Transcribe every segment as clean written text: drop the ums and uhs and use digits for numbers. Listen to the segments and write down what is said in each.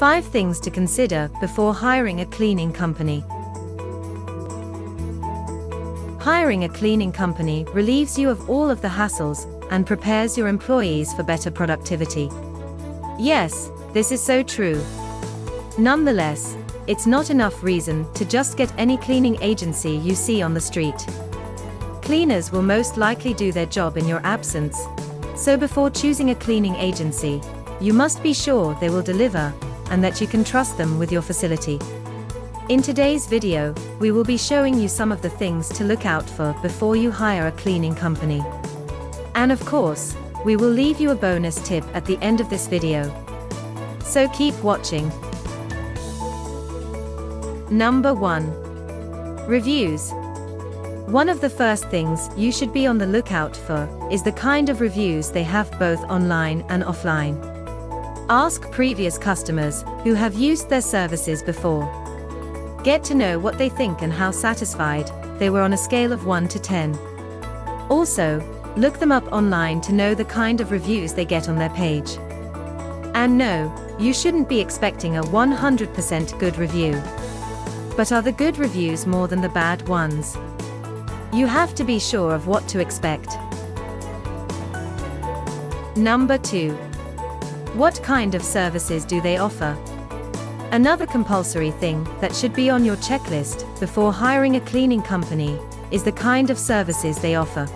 5 things to consider before hiring a cleaning company. Hiring a cleaning company relieves you of all of the hassles and prepares your employees for better productivity. Yes, this is so true. Nonetheless, it's not enough reason to just get any cleaning agency you see on the street. Cleaners will most likely do their job in your absence, so before choosing a cleaning agency, you must be sure they will deliver and that you can trust them with your facility. In today's video, we will be showing you some of the things to look out for before you hire a cleaning company. And of course, we will leave you a bonus tip at the end of this video. So keep watching. Number 1. Reviews. One of the first things you should be on the lookout for is the kind of reviews they have both online and offline. Ask previous customers who have used their services before. Get to know what they think and how satisfied they were on a scale of 1 to 10. Also, look them up online to know the kind of reviews they get on their page. And no, you shouldn't be expecting a 100% good review. But are the good reviews more than the bad ones? You have to be sure of what to expect. Number 2. What kind of services do they offer? Another compulsory thing that should be on your checklist before hiring a cleaning company is the kind of services they offer.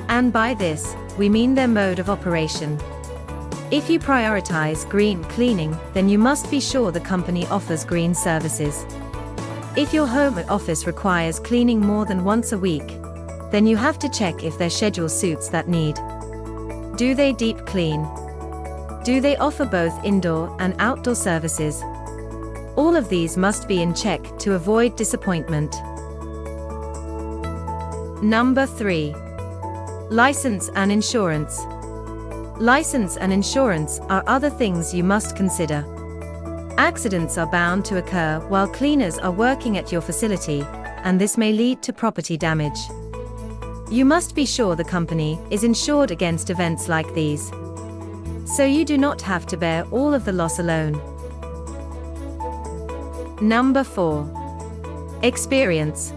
And by this, we mean their mode of operation. If you prioritize green cleaning, then you must be sure the company offers green services. If your home office requires cleaning more than once a week, then you have to check if their schedule suits that need. Do they deep clean? Do they offer both indoor and outdoor services? All of these must be in check to avoid disappointment. Number 3. License and insurance. License and insurance are other things you must consider. Accidents are bound to occur while cleaners are working at your facility, and this may lead to property damage. You must be sure the company is insured against events like these, so you do not have to bear all of the loss alone. Number 4. Experience.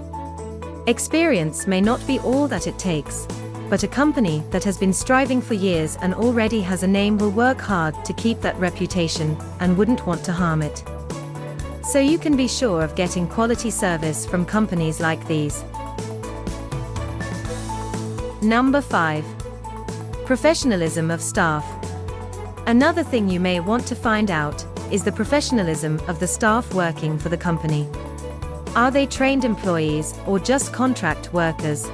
Experience may not be all that it takes, but a company that has been striving for years and already has a name will work hard to keep that reputation and wouldn't want to harm it. So you can be sure of getting quality service from companies like these. Number 5. Professionalism of staff. Another thing you may want to find out is the professionalism of the staff working for the company. Are they trained employees or just contract workers?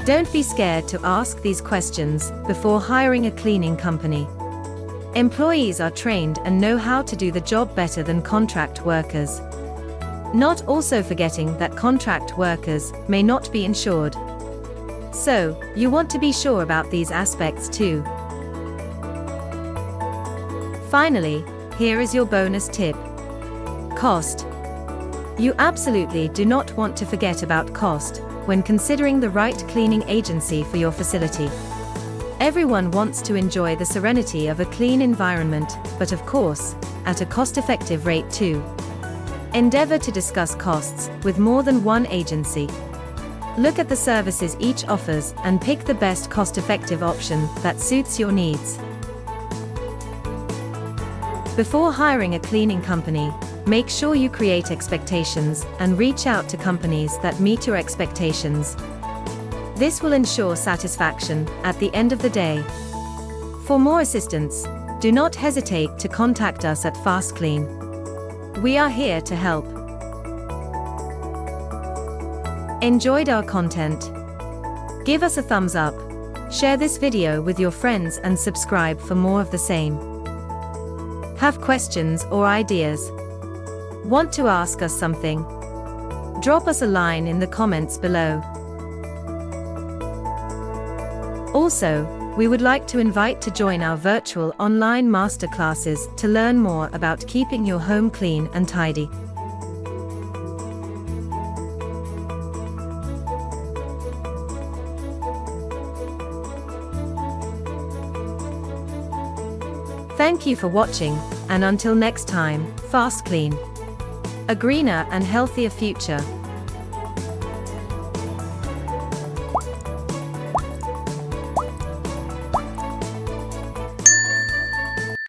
Don't be scared to ask these questions before hiring a cleaning company. Employees are trained and know how to do the job better than contract workers. Not also forgetting that contract workers may not be insured. So, you want to be sure about these aspects too. Finally, here is your bonus tip. Cost. You absolutely do not want to forget about cost when considering the right cleaning agency for your facility. Everyone wants to enjoy the serenity of a clean environment, but of course, at a cost-effective rate too. Endeavor to discuss costs with more than one agency. Look at the services each offers and pick the best cost-effective option that suits your needs. Before hiring a cleaning company, make sure you create expectations and reach out to companies that meet your expectations. This will ensure satisfaction at the end of the day. For more assistance, do not hesitate to contact us at FastKlean. We are here to help. Enjoyed our content? Give us a thumbs up, share this video with your friends and subscribe for more of the same. Have questions or ideas? Want to ask us something? Drop us a line in the comments below. Also, we would like to invite to join our virtual online masterclasses to learn more about keeping your home clean and tidy. Thank you for watching, and until next time, FastKlean. A greener and healthier future.